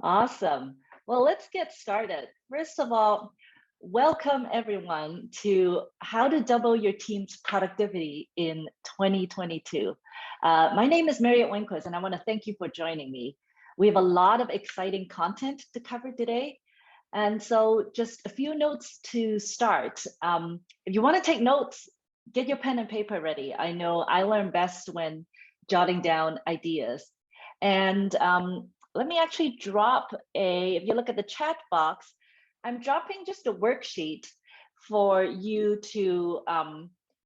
Awesome. Well, let's get started. First of all, welcome everyone to How to Double Your Team's Productivity in 2022. My name is Mariette Winquist, and I want to thank you for joining me. We have a lot of exciting content to cover today. And so just a few notes to start. If you want to take notes, get your pen and paper ready. I know I learn best when jotting down ideas. And let me actually drop if you look at the chat box, I'm dropping just a worksheet for you to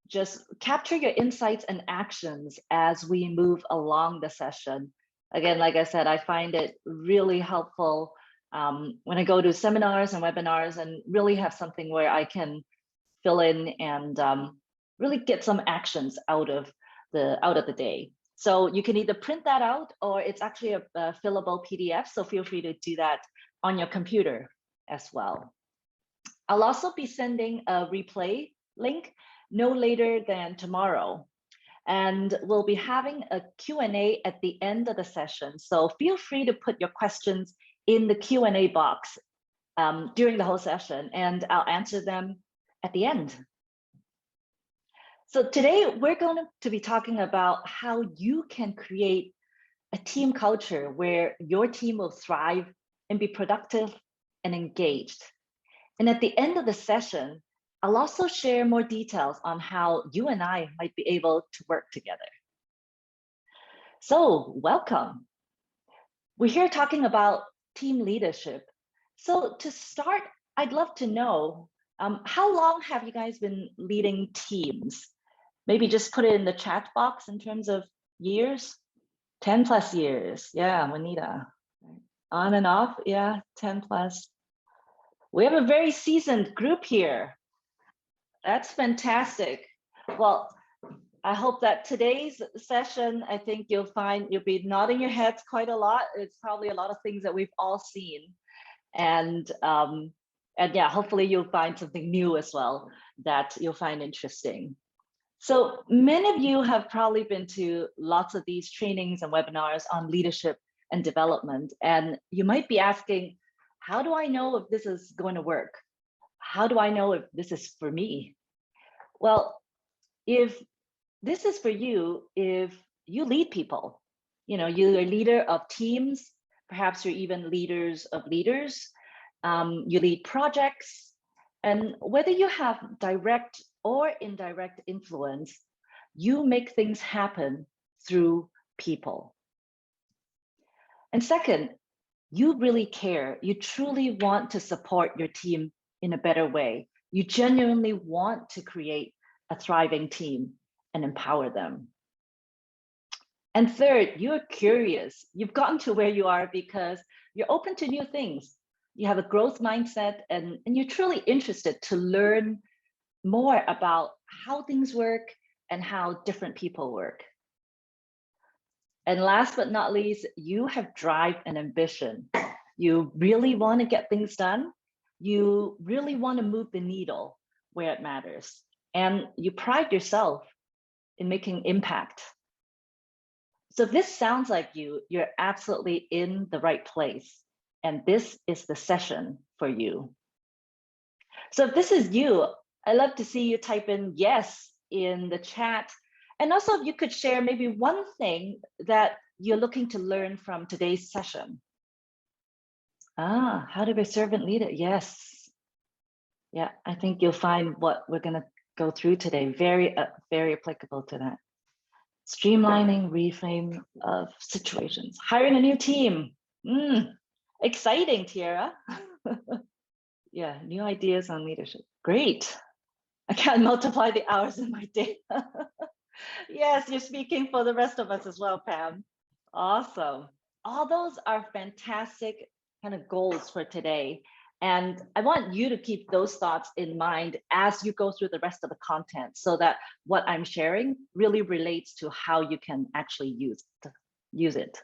just capture your insights and actions as we move along the session. Again, like I said, I find it really helpful when I go to seminars and webinars and really have something where I can fill in and really get some actions out of the day. So you can either print that out or it's actually a fillable PDF. So feel free to do that on your computer as well. I'll also be sending a replay link no later than tomorrow. And we'll be having a Q&A at the end of the session. So feel free to put your questions in the Q&A box during the whole session, and I'll answer them at the end. So today we're going to be talking about how you can create a team culture where your team will thrive and be productive and engaged. And at the end of the session, I'll also share more details on how you and I might be able to work together. So welcome. We're here talking about team leadership. So to start, I'd love to know, how long have you guys been leading teams? Maybe just put it in the chat box in terms of years. 10 plus years. Yeah, Juanita. On and off, yeah, 10 plus. We have a very seasoned group here. That's fantastic. Well, I hope that today's session, I think you'll find you'll be nodding your heads quite a lot. It's probably a lot of things that we've all seen. And yeah, hopefully you'll find something new as well that you'll find interesting. So many of you have probably been to lots of these trainings and webinars on leadership and development. And you might be asking, how do I know if this is going to work? How do I know if this is for me? Well, if this is for you, if you lead people, you're a leader of teams, perhaps you're even leaders of leaders, you lead projects, and whether you have direct or indirect influence, you make things happen through people. And second, you really care. You truly want to support your team in a better way. You genuinely want to create a thriving team and empower them. And third, you're curious. You've gotten to where you are because you're open to new things. You have a growth mindset and you're truly interested to learn more about how things work and how different people work. And last but not least, you have drive and ambition. You really want to get things done. You really want to move the needle where it matters. And you pride yourself in making impact. So if this sounds like you're absolutely in the right place. And this is the session for you. So if this is you, I'd love to see you type in yes in the chat. And also if you could share maybe one thing that you're looking to learn from today's session. How to be a servant leader. Yes. Yeah, I think you'll find what we're going to go through today very applicable to that. Streamlining, reframe of situations. Hiring a new team. Exciting, Tiara. Yeah, new ideas on leadership. Great. I can't multiply the hours in my day. Yes, you're speaking for the rest of us as well, Pam. Awesome. All those are fantastic kind of goals for today. And I want you to keep those thoughts in mind as you go through the rest of the content so that what I'm sharing really relates to how you can actually use it.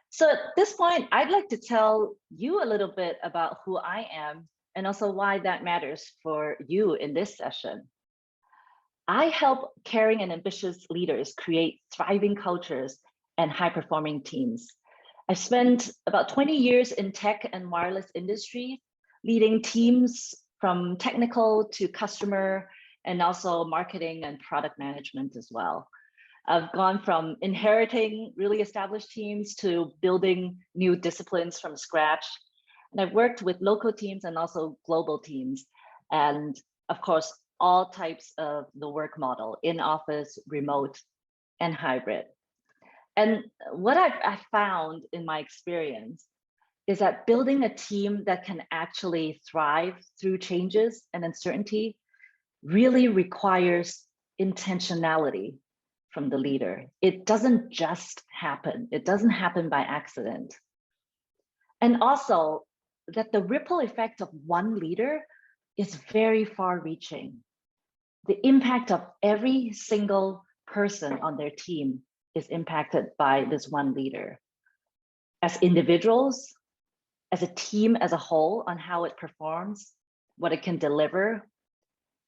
So at this point, I'd like to tell you a little bit about who I am and also why that matters for you in this session. I help caring and ambitious leaders create thriving cultures and high-performing teams. I spent about 20 years in tech and wireless industry, leading teams from technical to customer and also marketing and product management as well. I've gone from inheriting really established teams to building new disciplines from scratch. And I've worked with local teams and also global teams. And of course, all types of the work model, in office, remote, and hybrid. And what I've found in my experience is that building a team that can actually thrive through changes and uncertainty really requires intentionality from the leader. It doesn't just happen. It doesn't happen by accident. And also that the ripple effect of one leader is very far reaching. The impact of every single person on their team is impacted by this one leader. As individuals, as a team as a whole, on how it performs, what it can deliver,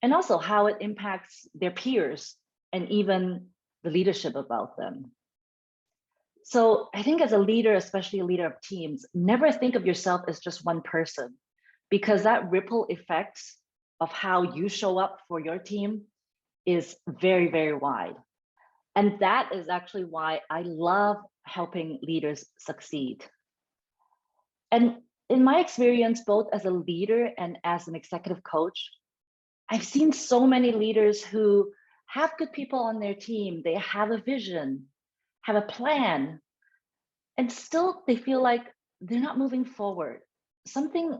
and also how it impacts their peers and even the leadership about them. So I think as a leader, especially a leader of teams, never think of yourself as just one person, because that ripple effect of how you show up for your team is very, very wide. And that is actually why I love helping leaders succeed. And in my experience, both as a leader and as an executive coach, I've seen so many leaders who have good people on their team. They have a vision, have a plan, and still they feel like they're not moving forward. Something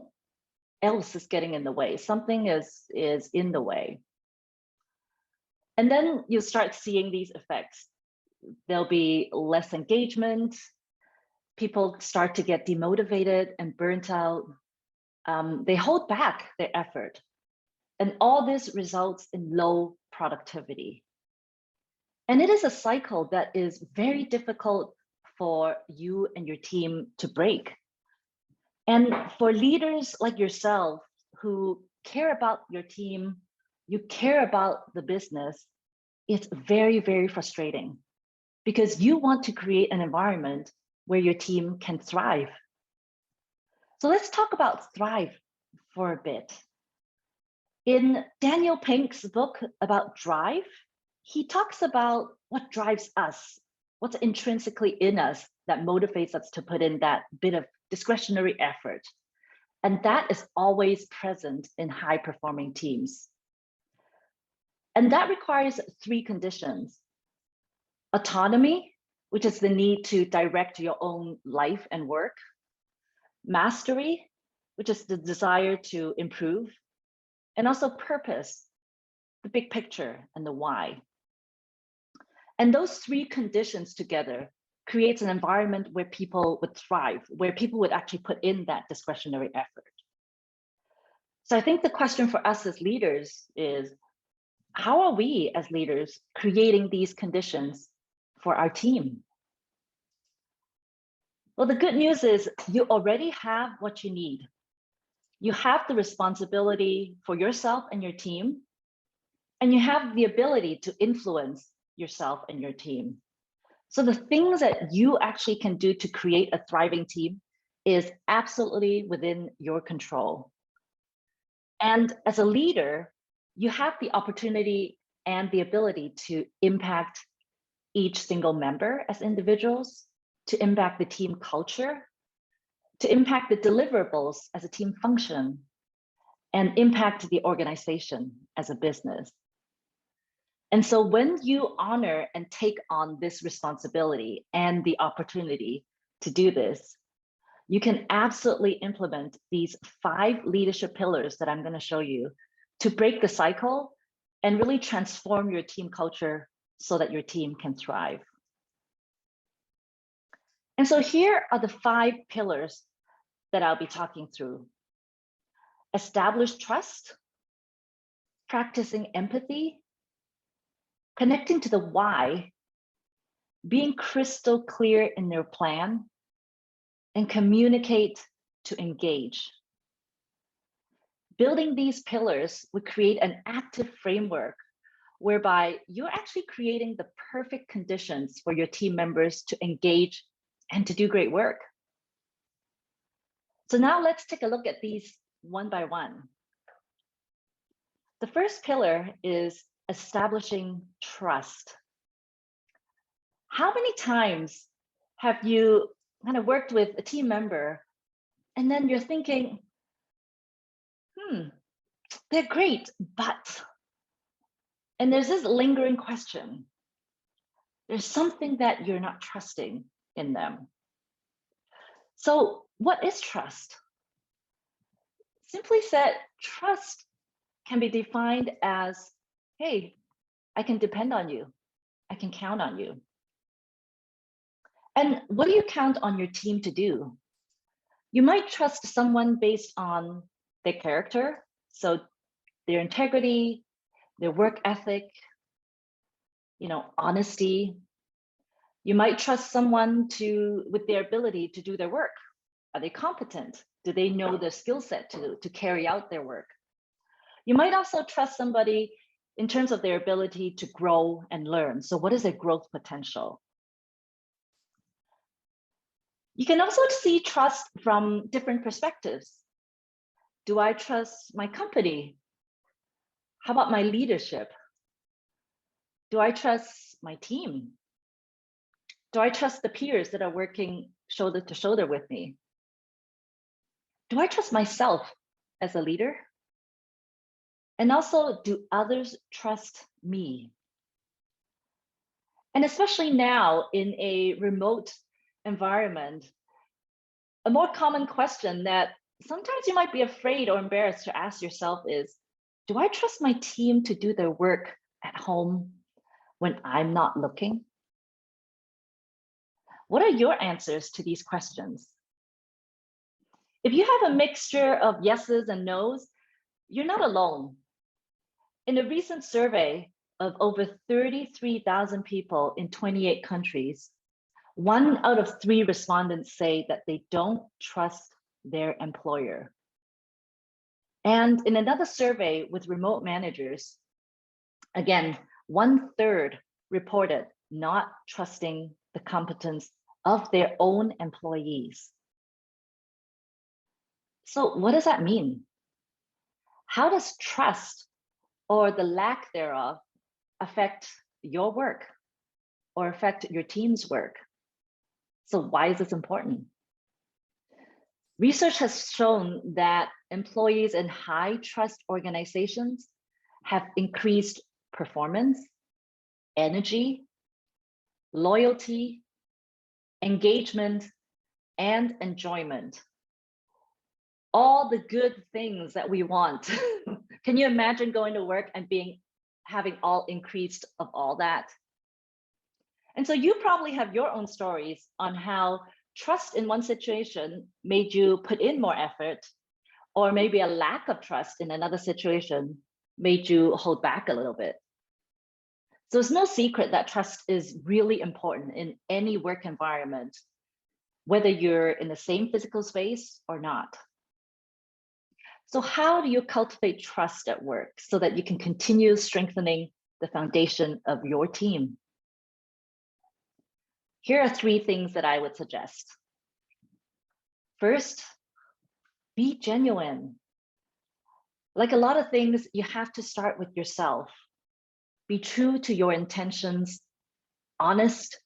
else is getting in the way. Something is in the way. And then you start seeing these effects. There'll be less engagement. People start to get demotivated and burnt out. They hold back their effort. And all this results in low productivity. And it is a cycle that is very difficult for you and your team to break. And for leaders like yourself who care about your team, you care about the business, it's very, very frustrating because you want to create an environment where your team can thrive. So let's talk about thrive for a bit. In Daniel Pink's book about drive, he talks about what drives us, what's intrinsically in us that motivates us to put in that bit of discretionary effort. And that is always present in high-performing teams. And that requires three conditions. Autonomy, which is the need to direct your own life and work. Mastery, which is the desire to improve. And also purpose, the big picture and the why. And those three conditions together creates an environment where people would thrive, where people would actually put in that discretionary effort. So I think the question for us as leaders is, how are we as leaders creating these conditions for our team? Well, the good news is you already have what you need. You have the responsibility for yourself and your team, and you have the ability to influence yourself and your team. So the things that you actually can do to create a thriving team is absolutely within your control. And as a leader, you have the opportunity and the ability to impact each single member as individuals, to impact the team culture, to impact the deliverables as a team function, and impact the organization as a business. And so when you honor and take on this responsibility and the opportunity to do this, you can absolutely implement these 5 leadership pillars that I'm going to show you to break the cycle and really transform your team culture so that your team can thrive. And so here are the 5 pillars that I'll be talking through. Establish trust, practicing empathy, connecting to the why, being crystal clear in your plan, and communicate to engage. Building these pillars would create an active framework whereby you're actually creating the perfect conditions for your team members to engage and to do great work. So now let's take a look at these one by one. The first pillar is establishing trust. How many times have you kind of worked with a team member and then you're thinking, they're great, but, and there's this lingering question. There's something that you're not trusting in them. So what is trust? Simply said, trust can be defined as, hey, I can depend on you. I can count on you. And what do you count on your team to do? You might trust someone based on their character, so their integrity, their work ethic, honesty. You might trust someone with their ability to do their work. Are they competent? Do they know their skill set to carry out their work? You might also trust somebody in terms of their ability to grow and learn. So what is their growth potential? You can also see trust from different perspectives. Do I trust my company? How about my leadership? Do I trust my team? Do I trust the peers that are working shoulder to shoulder with me? Do I trust myself as a leader? And also, do others trust me? And especially now in a remote environment, a more common question that sometimes you might be afraid or embarrassed to ask yourself is, do I trust my team to do their work at home when I'm not looking? What are your answers to these questions? If you have a mixture of yeses and nos, you're not alone. In a recent survey of over 33,000 people in 28 countries, 1 out of 3 respondents say that they don't trust their employer. And in another survey with remote managers, again, 1/3 reported not trusting the competence of their own employees. So what does that mean? How does trust or the lack thereof affect your work or affect your team's work? So why is this important? Research has shown that employees in high trust organizations have increased performance, energy, loyalty, engagement, and enjoyment. All the good things that we want. Can you imagine going to work and having all increased of all that? And so you probably have your own stories on how trust in one situation made you put in more effort, or maybe a lack of trust in another situation made you hold back a little bit. So it's no secret that trust is really important in any work environment, whether you're in the same physical space or not. So how do you cultivate trust at work so that you can continue strengthening the foundation of your team? Here are 3 things that I would suggest. First, be genuine. Like a lot of things, you have to start with yourself. Be true to your intentions, honest,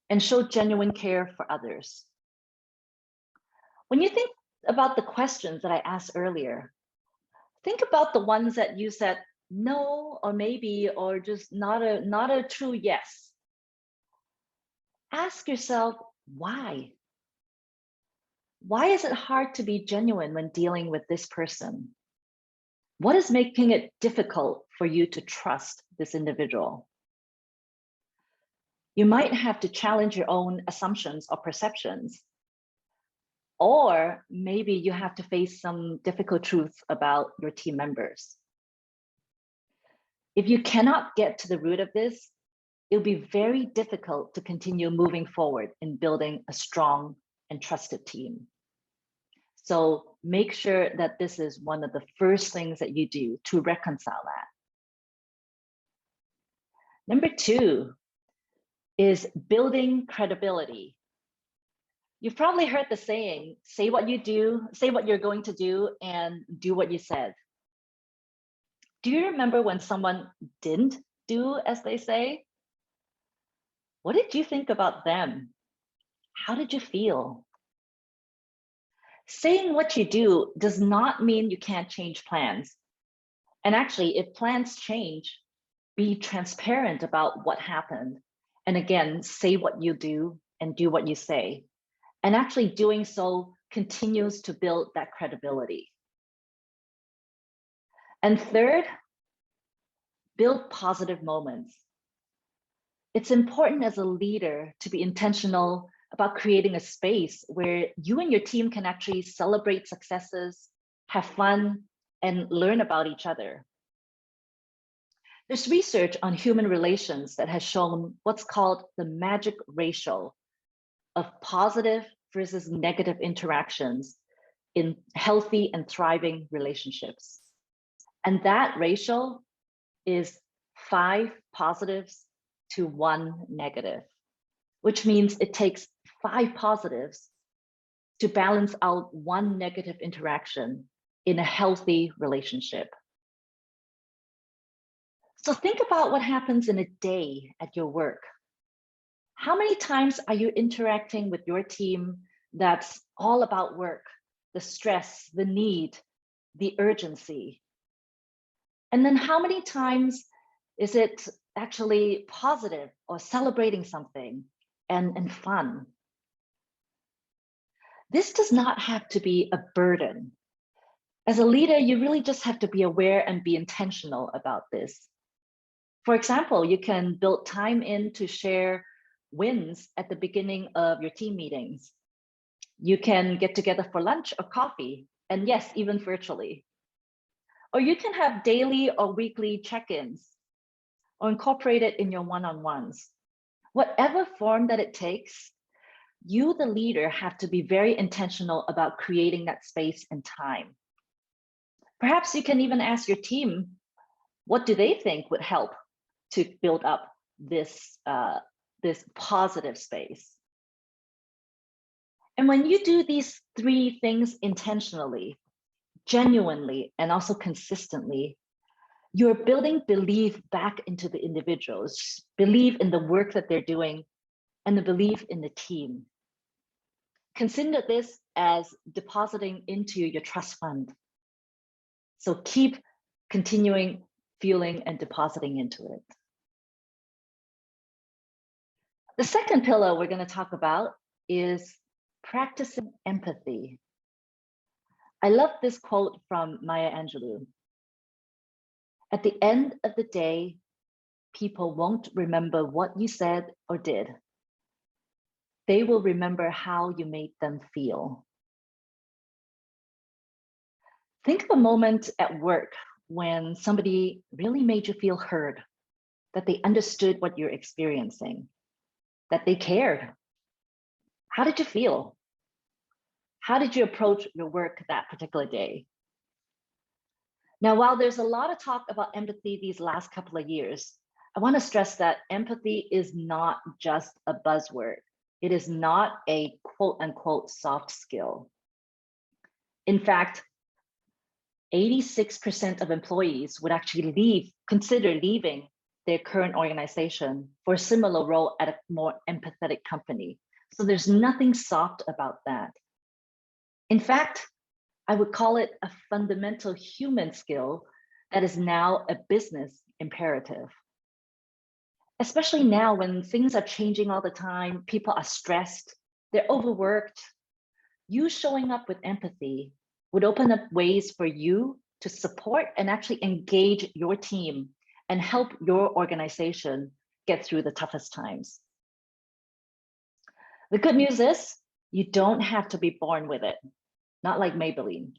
and show genuine care for others. When you think about the questions that I asked earlier, think about the ones that you said no, or maybe, or just not a true yes. Ask yourself, why? Why is it hard to be genuine when dealing with this person? What is making it difficult for you to trust this individual? You might have to challenge your own assumptions or perceptions. Or maybe you have to face some difficult truths about your team members. If you cannot get to the root of this, it'll be very difficult to continue moving forward in building a strong and trusted team. So make sure that this is one of the first things that you do to reconcile that. Number 2 is building credibility. You've probably heard the saying, say what you do, say what you're going to do, and do what you said. Do you remember when someone didn't do as they say? What did you think about them? How did you feel? Saying what you do does not mean you can't change plans. And actually, if plans change, be transparent about what happened. And again, say what you do and do what you say. And actually doing so continues to build that credibility. And third, build positive moments. It's important as a leader to be intentional about creating a space where you and your team can actually celebrate successes, have fun, and learn about each other. There's research on human relations that has shown what's called the magic ratio of positive versus negative interactions in healthy and thriving relationships. And that ratio is 5 positives to 1 negative, which means it takes 5 positives to balance out 1 negative interaction in a healthy relationship. So think about what happens in a day at your work. How many times are you interacting with your team that's all about work, the stress, the need, the urgency? And then how many times is it actually positive or celebrating something and fun? This does not have to be a burden. As a leader, you really just have to be aware and be intentional about this. For example, you can build time in to share wins at the beginning of your team meetings. You can get together for lunch or coffee, and yes, even virtually. Or you can have daily or weekly check-ins or incorporate it in your one-on-ones. Whatever form that it takes, you, the leader, have to be very intentional about creating that space and time. Perhaps you can even ask your team, what do they think would help to build up this, this positive space? And when you do these 3 things intentionally, genuinely, and also consistently, you're building belief back into the individuals, belief in the work that they're doing, and the belief in the team. Consider this as depositing into your trust fund. So keep continuing fueling and depositing into it. The second pillar we're going to talk about is practicing empathy. I love this quote from Maya Angelou. At the end of the day, people won't remember what you said or did. They will remember how you made them feel. Think of a moment at work when somebody really made you feel heard, that they understood what you're experiencing, that they cared. How did you feel? How did you approach your work that particular day? Now, while there's a lot of talk about empathy these last couple of years, I want to stress that empathy is not just a buzzword. It is not a quote unquote soft skill. In fact, 86% of employees would actually consider leaving their current organization for a similar role at a more empathetic company. So there's nothing soft about that. In fact, I would call it a fundamental human skill that is now a business imperative. Especially now when things are changing all the time, people are stressed, they're overworked. You showing up with empathy would open up ways for you to support and actually engage your team and help your organization get through the toughest times. The good news is you don't have to be born with it, not like Maybelline.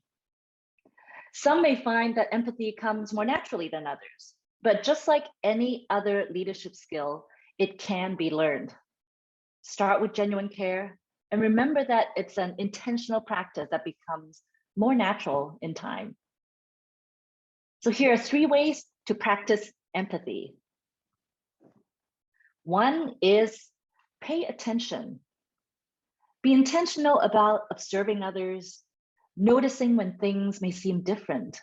Some may find that empathy comes more naturally than others, but just like any other leadership skill, it can be learned. Start with genuine care and remember that it's an intentional practice that becomes more natural in time. So here are 3 ways to practice empathy. One is pay attention. Be intentional about observing others, noticing when things may seem different.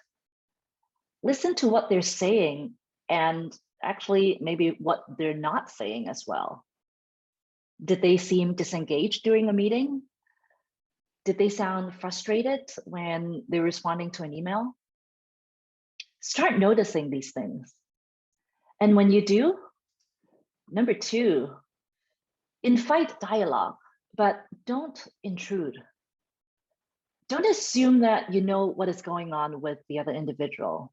Listen to what they're saying and actually maybe what they're not saying as well. Did they seem disengaged during a meeting? Did they sound frustrated when they're responding to an email? Start noticing these things. And when you do, number 2, invite dialogue, but don't intrude. Don't assume that you know what is going on with the other individual.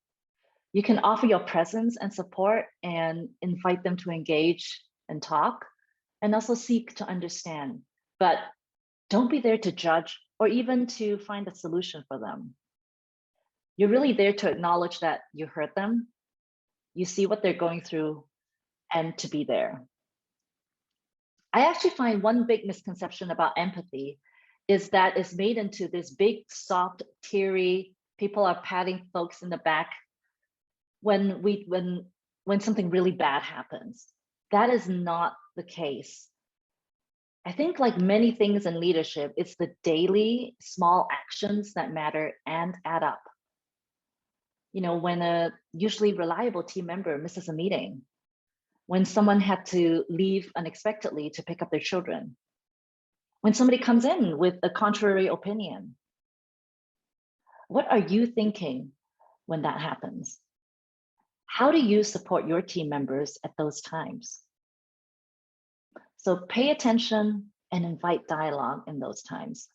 You can offer your presence and support and invite them to engage and talk, and also seek to understand. But don't be there to judge or even to find a solution for them. You're really there to acknowledge that you heard them, you see what they're going through, and to be there. I actually find one big misconception about empathy is that it's made into this big, soft, teary, people are patting folks in the back when something really bad happens. That is not the case. I think like many things in leadership, it's the daily small actions that matter and add up. You know, when a usually reliable team member misses a meeting, when someone had to leave unexpectedly to pick up their children, when somebody comes in with a contrary opinion, what are you thinking when that happens? How do you support your team members at those times? So pay attention and invite dialogue in those times.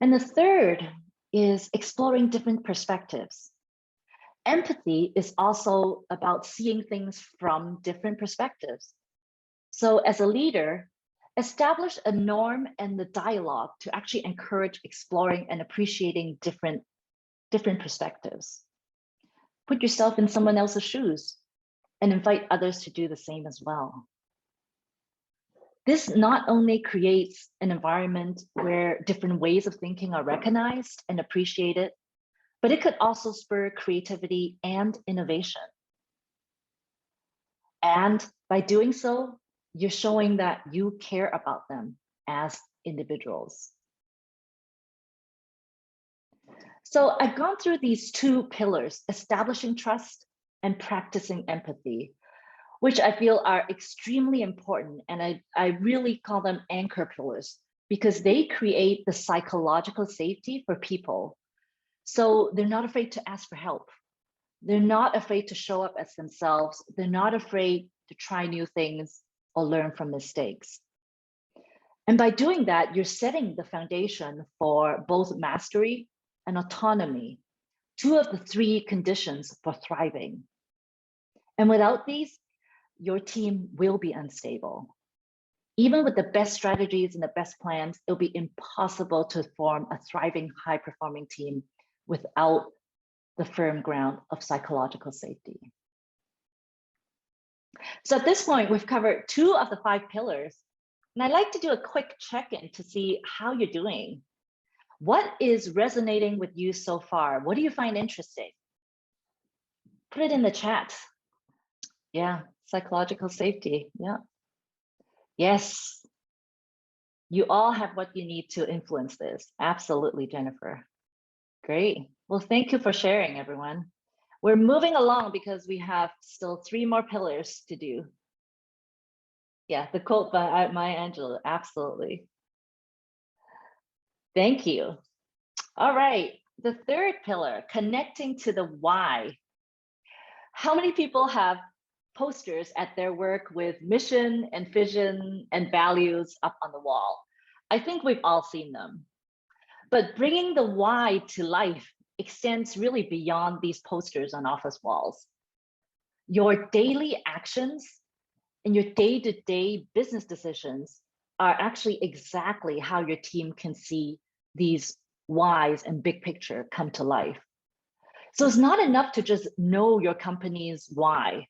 And the third is exploring different perspectives. Empathy is also about seeing things from different perspectives. So as a leader, establish a norm and the dialogue to actually encourage exploring and appreciating different perspectives. Put yourself in someone else's shoes and invite others to do the same as well. This not only creates an environment where different ways of thinking are recognized and appreciated, but it could also spur creativity and innovation. And by doing so, you're showing that you care about them as individuals. So I've gone through these 2 pillars, establishing trust and practicing empathy, which I feel are extremely important. And I really call them anchor pillars because they create the psychological safety for people. So they're not afraid to ask for help. They're not afraid to show up as themselves. They're not afraid to try new things or learn from mistakes. And by doing that, you're setting the foundation for both mastery and autonomy, 2 of the 3 conditions for thriving. And without these, your team will be unstable. Even with the best strategies and the best plans, it'll be impossible to form a thriving, high-performing team without the firm ground of psychological safety. So at this point, we've covered 2 of the 5 pillars, and I'd like to do a quick check-in to see how you're doing. What is resonating with you so far? What do you find interesting? Put it in the chat. Yeah, psychological safety, yeah. Yes, you all have what you need to influence this. Absolutely, Jennifer. Great. Well, thank you for sharing, everyone. We're moving along because we have still 3 more pillars to do. Yeah, the quote by Maya Angelou, absolutely. Thank you. All right, the 3rd pillar, connecting to the why. How many people have posters at their work with mission and vision and values up on the wall? I think we've all seen them. But bringing the why to life extends really beyond these posters on office walls. Your daily actions and your day-to-day business decisions are actually exactly how your team can see these whys and big picture come to life. So it's not enough to just know your company's why.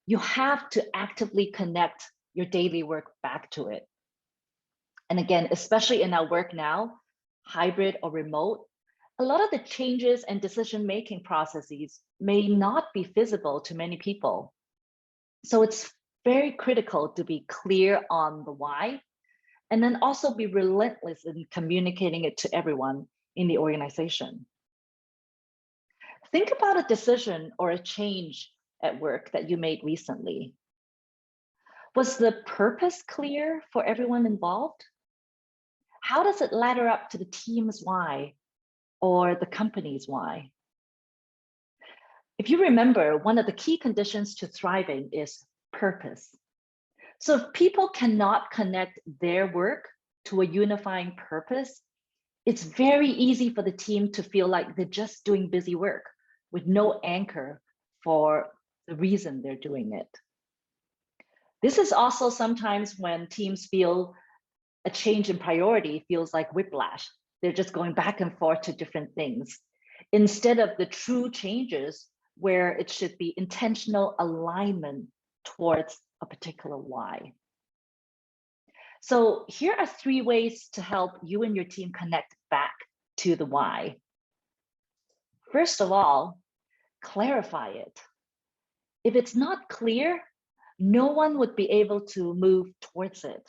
You have to actively connect your daily work back to it. And again, especially in our work now, hybrid or remote, a lot of the changes and decision-making processes may not be visible to many people. So it's very critical to be clear on the why and then also be relentless in communicating it to everyone in the organization. Think about a decision or a change at work that you made recently. Was the purpose clear for everyone involved? How does it ladder up to the team's why or the company's why? If you remember, one of the key conditions to thriving is purpose. So if people cannot connect their work to a unifying purpose, it's very easy for the team to feel like they're just doing busy work with no anchor for the reason they're doing it. This is also sometimes when teams feel a change in priority feels like whiplash. They're just going back and forth to different things instead of the true changes where it should be intentional alignment towards a particular why. So here are 3 ways to help you and your team connect back to the why. First of all, clarify it. If it's not clear, no one would be able to move towards it.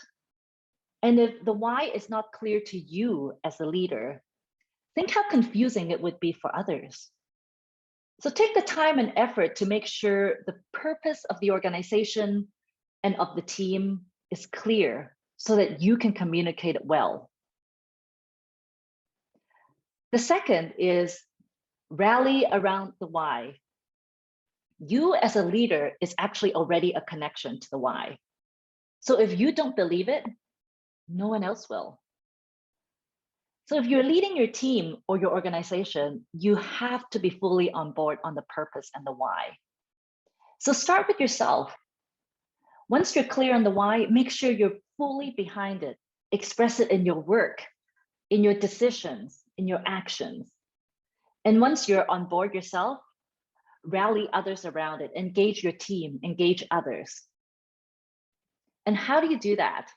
And if the why is not clear to you as a leader, think how confusing it would be for others. So take the time and effort to make sure the purpose of the organization and of the team is clear so that you can communicate it well. The second is rally around the why. You as a leader is actually already a connection to the why. So if you don't believe it, no one else will. So if you're leading your team or your organization, you have to be fully on board on the purpose and the why. So start with yourself. Once you're clear on the why, make sure you're fully behind it. Express it in your work, in your decisions, in your actions. And once you're on board yourself, rally others around it, engage your team, engage others. And how do you do that?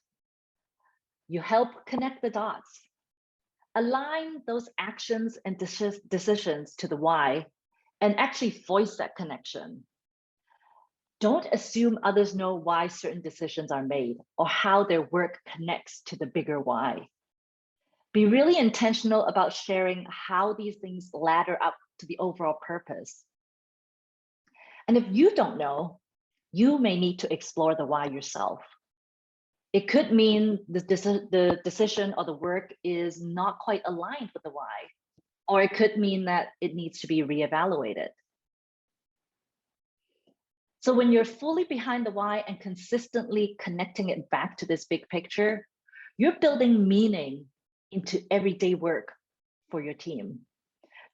You help connect the dots. Align those actions and decisions to the why, and actually voice that connection. Don't assume others know why certain decisions are made or how their work connects to the bigger why. Be really intentional about sharing how these things ladder up to the overall purpose. And if you don't know, you may need to explore the why yourself. It could mean the decision or the work is not quite aligned with the why, or it could mean that it needs to be reevaluated. So when you're fully behind the why and consistently connecting it back to this big picture, you're building meaning into everyday work for your team.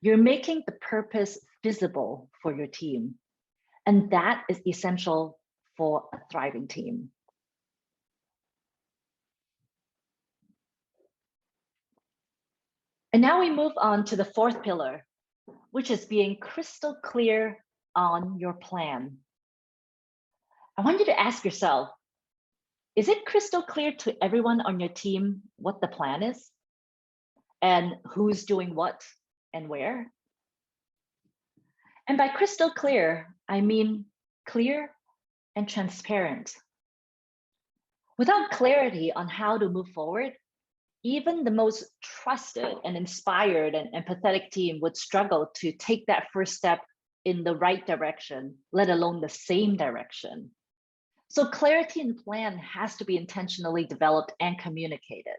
You're making the purpose visible for your team. And that is essential for a thriving team. And now we move on to the 4th pillar, which is being crystal clear on your plan. I want you to ask yourself, is it crystal clear to everyone on your team what the plan is? And who's doing what and where? And by crystal clear, I mean clear and transparent. Without clarity on how to move forward, even the most trusted and inspired and empathetic team would struggle to take that first step in the right direction, let alone the same direction. So clarity in plan has to be intentionally developed and communicated.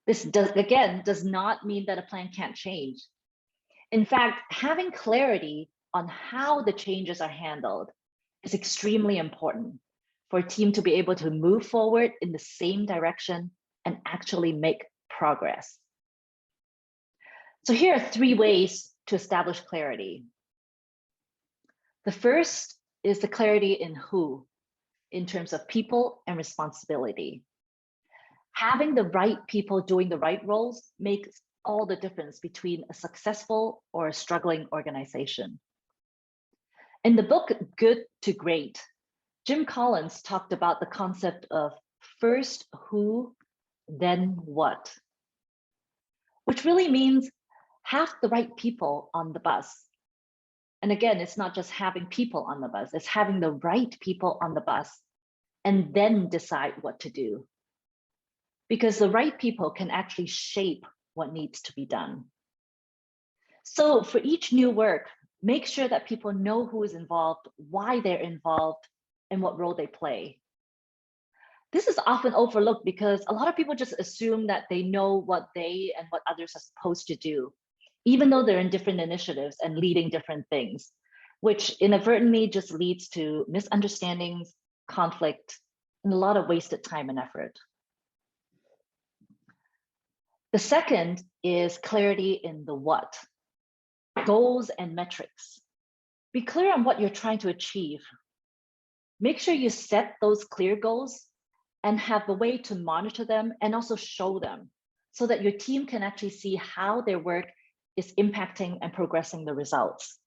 This does not mean that a plan can't change. In fact, having clarity on how the changes are handled is extremely important for a team to be able to move forward in the same direction and actually make progress. So here are 3 ways to establish clarity. The first is the clarity in who, in terms of people and responsibility. Having the right people doing the right roles makes all the difference between a successful or a struggling organization. In the book, Good to Great, Jim Collins talked about the concept of first who, then what, which really means have the right people on the bus. And again, it's not just having people on the bus, it's having the right people on the bus and then decide what to do. because the right people can actually shape what needs to be done. So for each new work, make sure that people know who is involved, why they're involved, and what role they play. This is often overlooked because a lot of people just assume that they know what they and what others are supposed to do, even though they're in different initiatives and leading different things, which inadvertently just leads to misunderstandings, conflict, and a lot of wasted time and effort. The second is clarity in the what, goals and metrics. Be clear on what you're trying to achieve. Make sure you set those clear goals and have a way to monitor them and also show them so that your team can actually see how their work is impacting and progressing the results.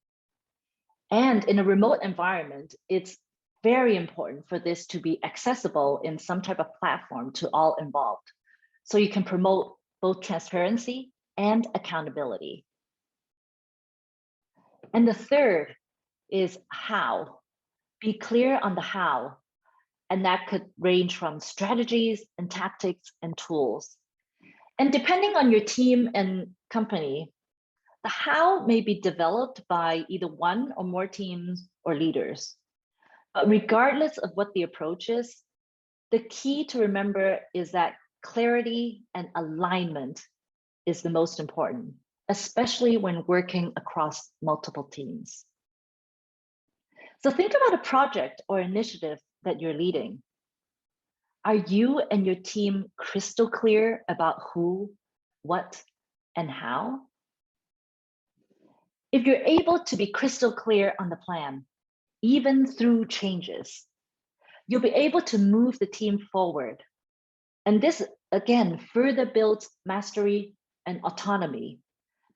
And in a remote environment, it's very important for this to be accessible in some type of platform to all involved. So you can promote both transparency and accountability. And the third is how. Be clear on the how. And that could range from strategies and tactics and tools. And depending on your team and company, the how may be developed by either one or more teams or leaders. But regardless of what the approach is, the key to remember is that clarity and alignment is the most important, especially when working across multiple teams. So think about a project or initiative that you're leading. Are you and your team crystal clear about who, what, and how? If you're able to be crystal clear on the plan, even through changes, you'll be able to move the team forward. And this, again, further builds mastery and autonomy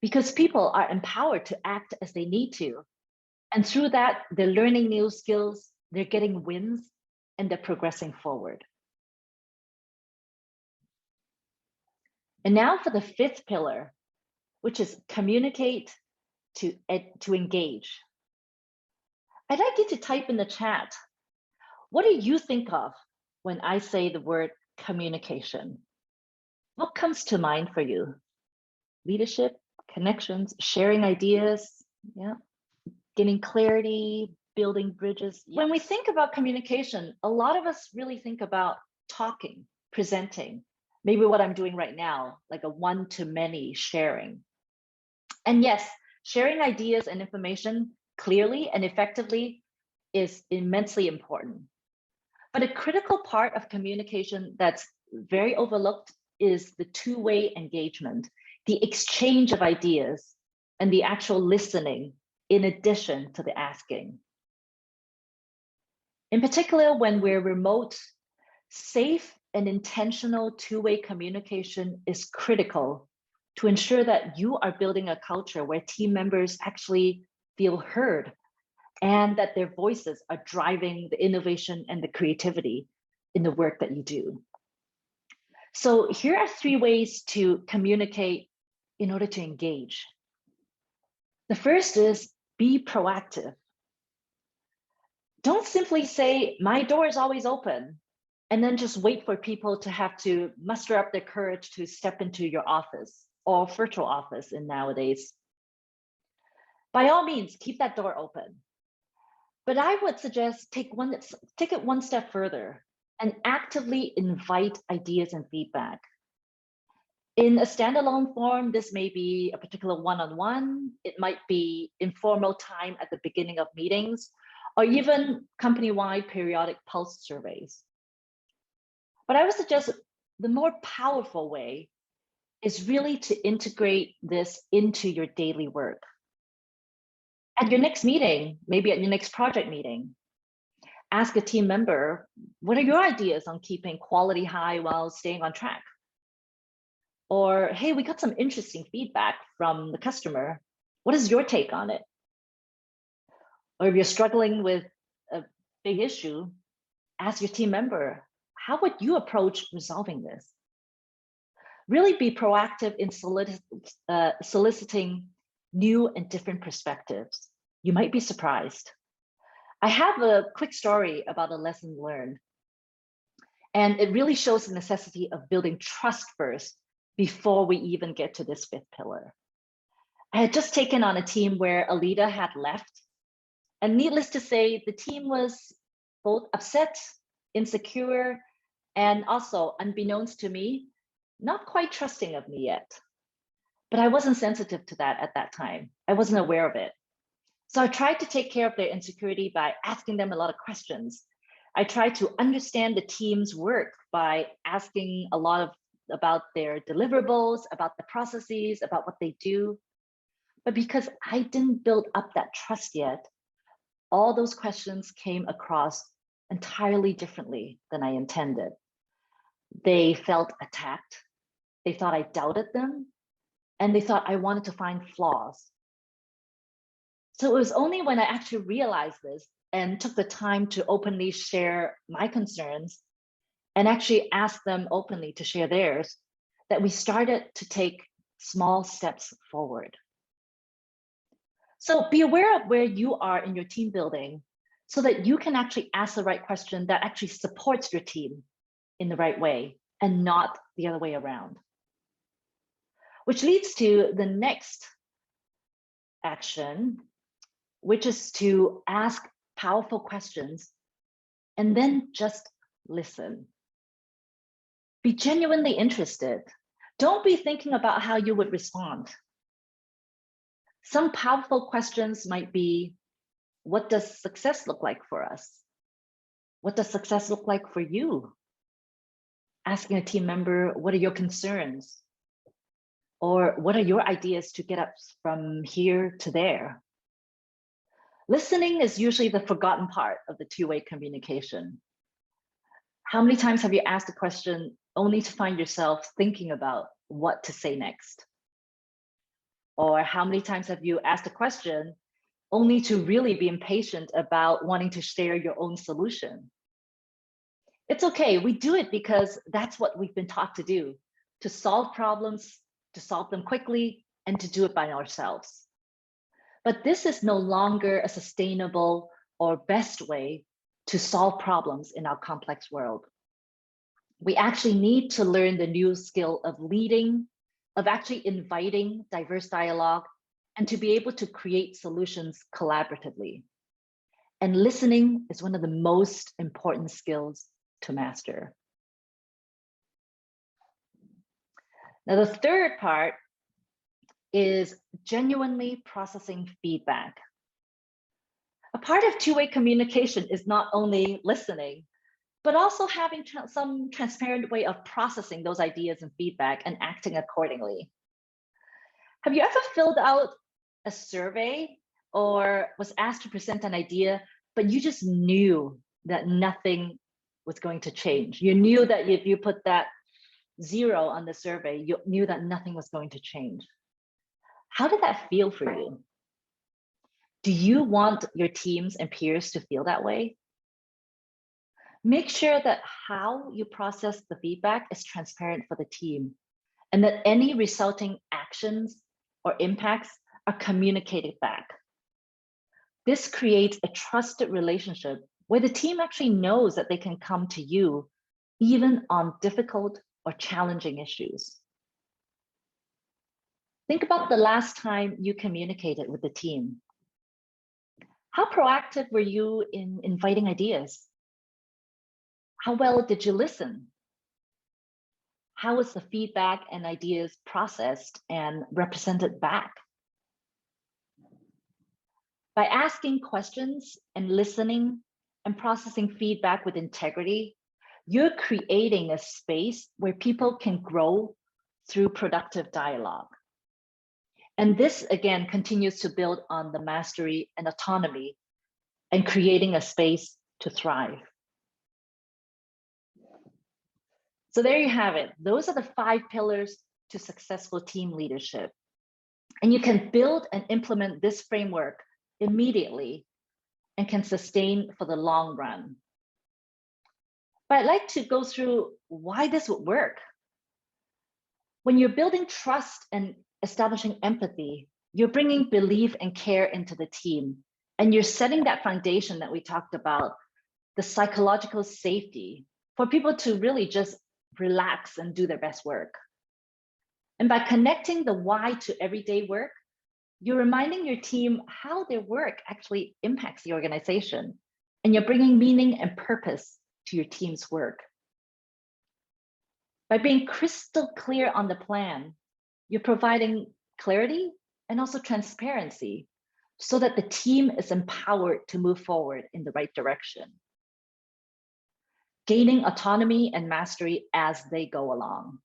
because people are empowered to act as they need to. And through that, they're learning new skills, they're getting wins, and they're progressing forward. And now for the fifth pillar, which is communicate to engage. I'd like you to type in the chat, what do you think of when I say the word communication? What comes to mind for you? Leadership, connections, sharing ideas, yeah, getting clarity, building bridges. When we think about communication, a lot of us really think about talking, presenting, maybe what I'm doing right now, like a one-to-many sharing. And yes, sharing ideas and information clearly and effectively is immensely important. But a critical part of communication that's very overlooked is the two-way engagement, the exchange of ideas, and the actual listening in addition to the asking. In particular, when we're remote, safe and intentional two-way communication is critical to ensure that you are building a culture where team members actually feel heard and that their voices are driving the innovation and the creativity in the work that you do. So here are 3 ways to communicate in order to engage. The first is be proactive. Don't simply say, my door is always open, and then just wait for people to have to muster up their courage to step into your office or virtual office in nowadays. By all means, keep that door open. But I would suggest take it one step further and actively invite ideas and feedback. In a standalone form, this may be a particular one-on-one, it might be informal time at the beginning of meetings, or even company-wide periodic pulse surveys. But I would suggest the more powerful way is really to integrate this into your daily work. At your next meeting, maybe at your next project meeting, ask a team member, what are your ideas on keeping quality high while staying on track? Or, hey, we got some interesting feedback from the customer. What is your take on it? Or if you're struggling with a big issue, ask your team member, how would you approach resolving this? Really be proactive in soliciting new and different perspectives. You might be surprised. I have a quick story about a lesson learned. And it really shows the necessity of building trust first before we even get to this fifth pillar. I had just taken on a team where a leader had left. And needless to say, the team was both upset, insecure, and also, unbeknownst to me, not quite trusting of me yet. But I wasn't sensitive to that at that time. I wasn't aware of it. So I tried to take care of their insecurity by asking them a lot of questions. I tried to understand the team's work by asking a lot about their deliverables, about the processes, about what they do. But because I didn't build up that trust yet, all those questions came across entirely differently than I intended. They felt attacked. They thought I doubted them, and they thought I wanted to find flaws. So it was only when I actually realized this and took the time to openly share my concerns and actually ask them openly to share theirs that we started to take small steps forward. So be aware of where you are in your team building so that you can actually ask the right question that actually supports your team in the right way and not the other way around. Which leads to the next action, which is to ask powerful questions and then just listen. Be genuinely interested. Don't be thinking about how you would respond. Some powerful questions might be, what does success look like for us? What does success look like for you? Asking a team member, what are your concerns? Or what are your ideas to get us from here to there? Listening is usually the forgotten part of the two-way communication. How many times have you asked a question only to find yourself thinking about what to say next? Or how many times have you asked a question only to really be impatient about wanting to share your own solution? It's okay, we do it because that's what we've been taught to do, to solve problems, to solve them quickly, and to do it by ourselves. But this is no longer a sustainable or best way to solve problems in our complex world. We actually need to learn the new skill of leading, of actually inviting diverse dialogue, and to be able to create solutions collaboratively. And listening is one of the most important skills to master. Now, the third part is genuinely processing feedback. A part of two-way communication is not only listening, but also having some transparent way of processing those ideas and feedback and acting accordingly. Have you ever filled out a survey or was asked to present an idea, but you just knew that nothing was going to change? You knew that if you put that 0 on the survey, you knew that nothing was going to change. How did that feel for you? Do you want your teams and peers to feel that way? Make sure that how you process the feedback is transparent for the team and that any resulting actions or impacts are communicated back. This creates a trusted relationship where the team actually knows that they can come to you even on difficult or challenging issues. Think about the last time you communicated with the team. How proactive were you in inviting ideas? How well did you listen? How was the feedback and ideas processed and represented back? By asking questions and listening and processing feedback with integrity, you're creating a space where people can grow through productive dialogue. And this, again, continues to build on the mastery and autonomy and creating a space to thrive. So there you have it. Those are the 5 pillars to successful team leadership. And you can build and implement this framework immediately and can sustain for the long run. But I'd like to go through why this would work. When you're building trust and establishing empathy, you're bringing belief and care into the team, and you're setting that foundation that we talked about, the psychological safety for people to really just relax and do their best work. And by connecting the why to everyday work, you're reminding your team how their work actually impacts the organization, and you're bringing meaning and purpose to your team's work. By being crystal clear on the plan, you're providing clarity and also transparency so that the team is empowered to move forward in the right direction, gaining autonomy and mastery as they go along.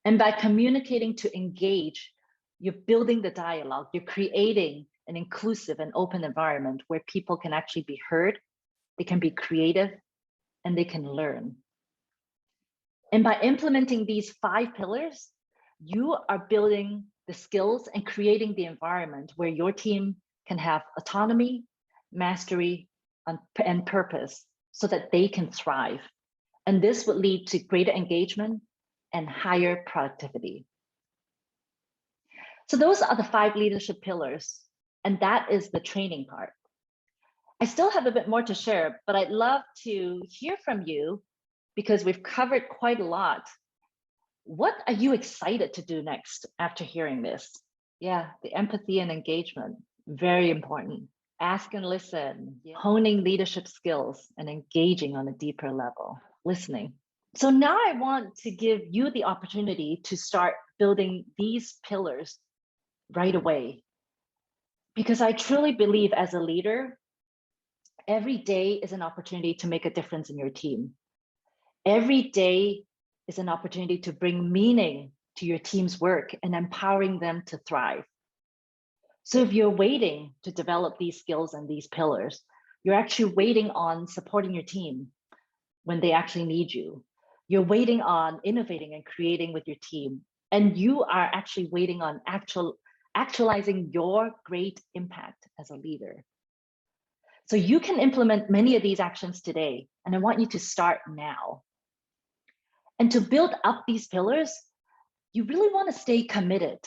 And by communicating to engage, you're building the dialogue, you're creating an inclusive and open environment where people can actually be heard, they can be creative, and they can learn. And by implementing these 5 pillars, you are building the skills and creating the environment where your team can have autonomy, mastery, and purpose so that they can thrive. And this would lead to greater engagement and higher productivity. So those are the 5 leadership pillars, and that is the training part. I still have a bit more to share, but I'd love to hear from you because we've covered quite a lot. What are you excited to do next after hearing this? Yeah, the empathy and engagement, very important. Ask and listen, honing leadership skills and engaging on a deeper level, listening. So now I want to give you the opportunity to start building these pillars right away. Because I truly believe as a leader, every day is an opportunity to make a difference in your team. Every day is an opportunity to bring meaning to your team's work and empowering them to thrive. So if you're waiting to develop these skills and these pillars, you're actually waiting on supporting your team when they actually need you. You're waiting on innovating and creating with your team. And you are actually waiting on actualizing your great impact as a leader. So you can implement many of these actions today, and I want you to start now. And to build up these pillars, you really want to stay committed.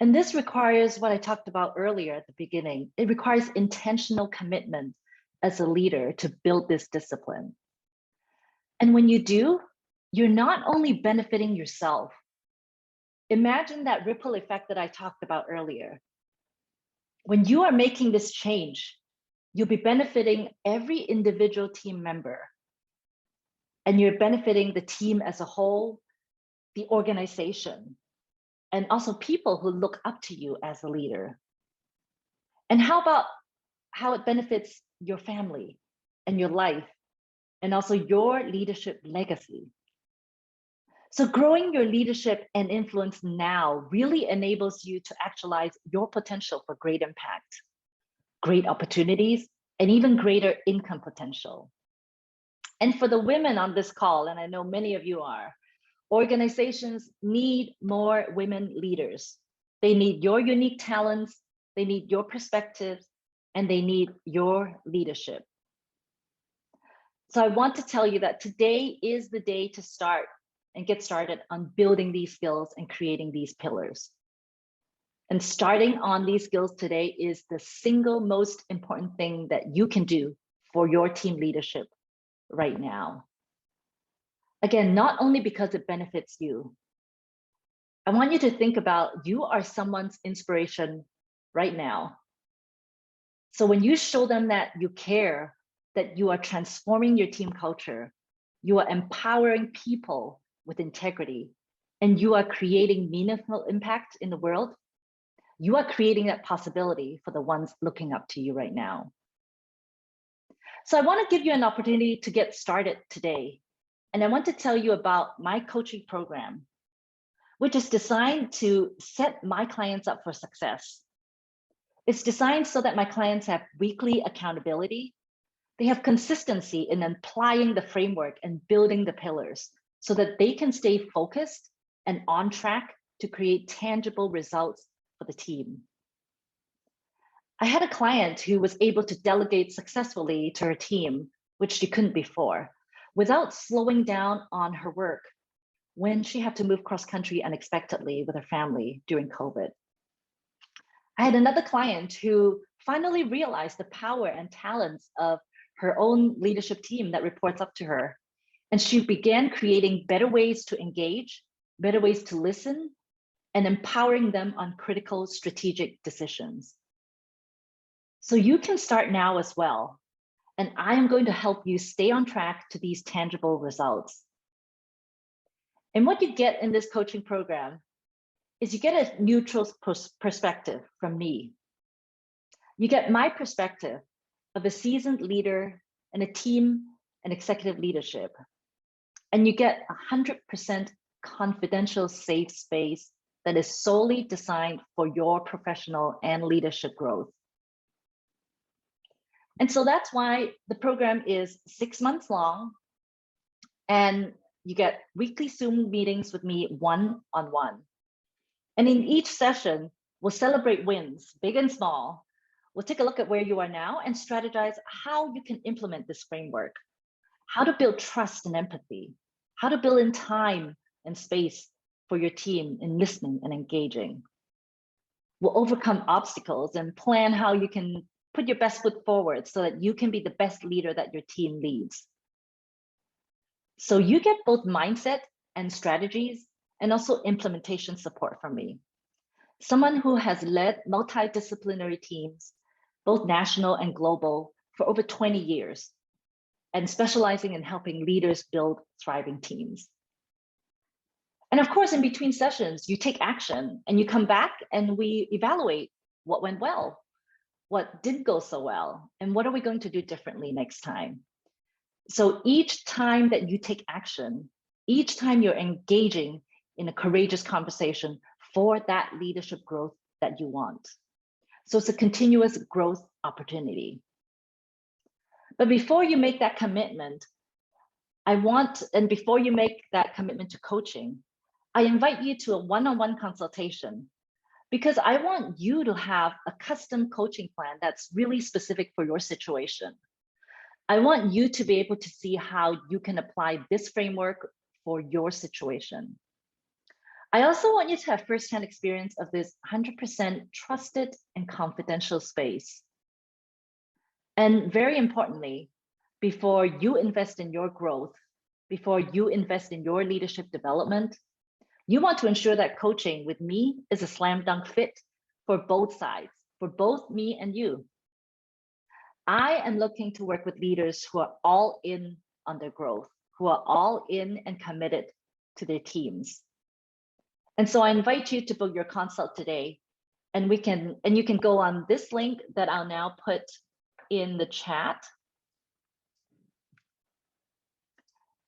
And this requires what I talked about earlier at the beginning. It requires intentional commitment as a leader to build this discipline. And when you do, you're not only benefiting yourself. Imagine that ripple effect that I talked about earlier. When you are making this change, you'll be benefiting every individual team member. And you're benefiting the team as a whole, the organization, and also people who look up to you as a leader. And how about how it benefits your family and your life, and also your leadership legacy? So growing your leadership and influence now really enables you to actualize your potential for great impact, great opportunities, and even greater income potential. And for the women on this call, and I know many of you are, organizations need more women leaders. They need your unique talents, they need your perspectives, and they need your leadership. So I want to tell you that today is the day to start and get started on building these skills and creating these pillars. And starting on these skills today is the single most important thing that you can do for your team leadership right now. Again, not only because it benefits you. I want you to think about you are someone's inspiration right now. So when you show them that you care, that you are transforming your team culture, you are empowering people with integrity, and you are creating meaningful impact in the world, you are creating that possibility for the ones looking up to you right now. So I want to give you an opportunity to get started today. And I want to tell you about my coaching program, which is designed to set my clients up for success. It's designed so that my clients have weekly accountability. They have consistency in applying the framework and building the pillars so that they can stay focused and on track to create tangible results for the team. I had a client who was able to delegate successfully to her team, which she couldn't before, without slowing down on her work when she had to move cross-country unexpectedly with her family during COVID. I had another client who finally realized the power and talents of her own leadership team that reports up to her And she began creating better ways to engage, better ways to listen, and empowering them on critical strategic decisions. So you can start now as well. And I am going to help you stay on track to these tangible results. And what you get in this coaching program is you get a neutral perspective from me. You get my perspective of a seasoned leader and a team and executive leadership. And you get 100% confidential, safe space that is solely designed for your professional and leadership growth. And so that's why the program is 6 months long, and you get weekly Zoom meetings with me one-on-one. And in each session, we'll celebrate wins, big and small. We'll take a look at where you are now and strategize how you can implement this framework, how to build trust and empathy, how to build in time and space for your team in listening and engaging. We'll overcome obstacles and plan how you can put your best foot forward so that you can be the best leader that your team leads. So you get both mindset and strategies and also implementation support from me. Someone who has led multidisciplinary teams, both national and global, for over 20 years, and specializing in helping leaders build thriving teams. And of course, in between sessions, you take action and you come back and we evaluate what went well, what didn't go so well, and what are we going to do differently next time. So each time that you take action, each time you're engaging in a courageous conversation for that leadership growth that you want. So it's a continuous growth opportunity. But before you make that commitment, before you make that commitment to coaching, I invite you to a one-on-one consultation, because I want you to have a custom coaching plan that's really specific for your situation. I want you to be able to see how you can apply this framework for your situation. I also want you to have firsthand experience of this 100% trusted and confidential space. And very importantly, before you invest in your growth, before you invest in your leadership development, you want to ensure that coaching with me is a slam dunk fit for both sides, for both me and you. I am looking to work with leaders who are all in on their growth, who are all in and committed to their teams. And so I invite you to book your consult today, and you can go on this link that I'll now put in the chat.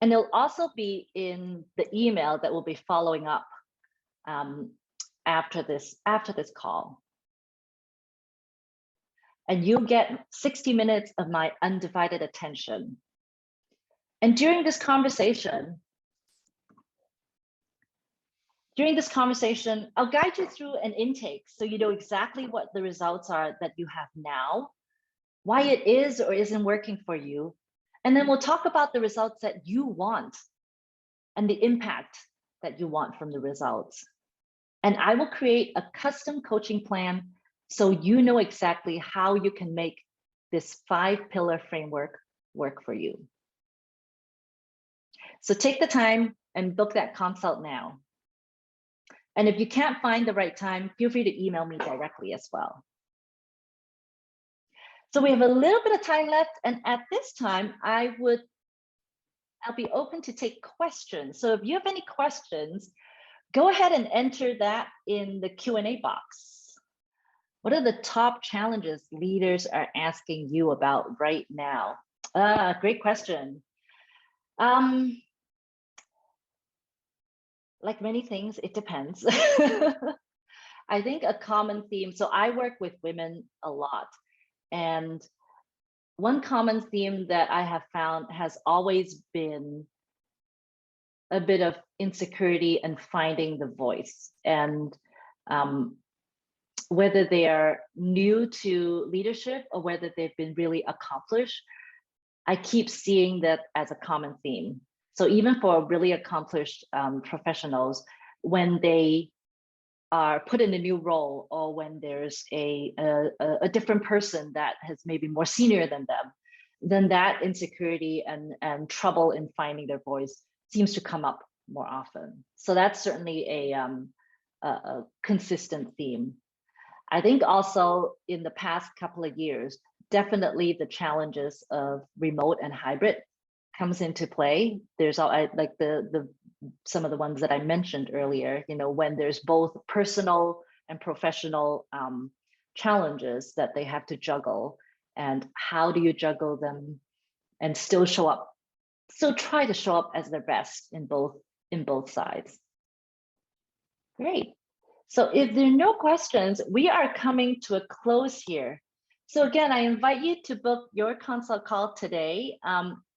And it'll also be in the email that will be following up after this call. And you'll get 60 minutes of my undivided attention. And during this conversation, I'll guide you through an intake so you know exactly what the results are that you have now, why it is or isn't working for you. And then we'll talk about the results that you want and the impact that you want from the results. And I will create a custom coaching plan so you know exactly how you can make this 5-pillar framework work for you. So take the time and book that consult now. And if you can't find the right time, feel free to email me directly as well. So we have a little bit of time left, and at this time, I'll be open to take questions. So if you have any questions, go ahead and enter that in the Q&A box. What are the top challenges leaders are asking you about right now? Great question. Like many things, it depends. I think a common theme, so I work with women a lot. And one common theme that I have found has always been a bit of insecurity and finding the voice. And whether they are new to leadership or whether they've been really accomplished, I keep seeing that as a common theme. So even for really accomplished professionals, when they are put in a new role, or when there's a different person that has maybe more senior than them, then that insecurity and trouble in finding their voice seems to come up more often. So that's certainly a consistent theme. I think also in the past couple of years, definitely the challenges of remote and hybrid comes into play. There's all like the some of the ones that I mentioned earlier, you know, when there's both personal and professional challenges that they have to juggle, and how do you juggle them and still show up? So try to show up as their best in both sides. Great. So if there are no questions, we are coming to a close here. So again, I invite you to book your consult call today.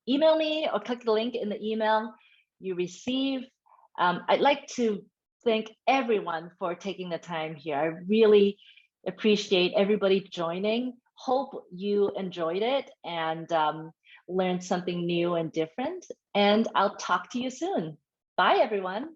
Email me or click the link in the email you receive. I'd like to thank everyone for taking the time here. I really appreciate everybody joining. Hope you enjoyed it and learned something new and different. And I'll talk to you soon. Bye, everyone.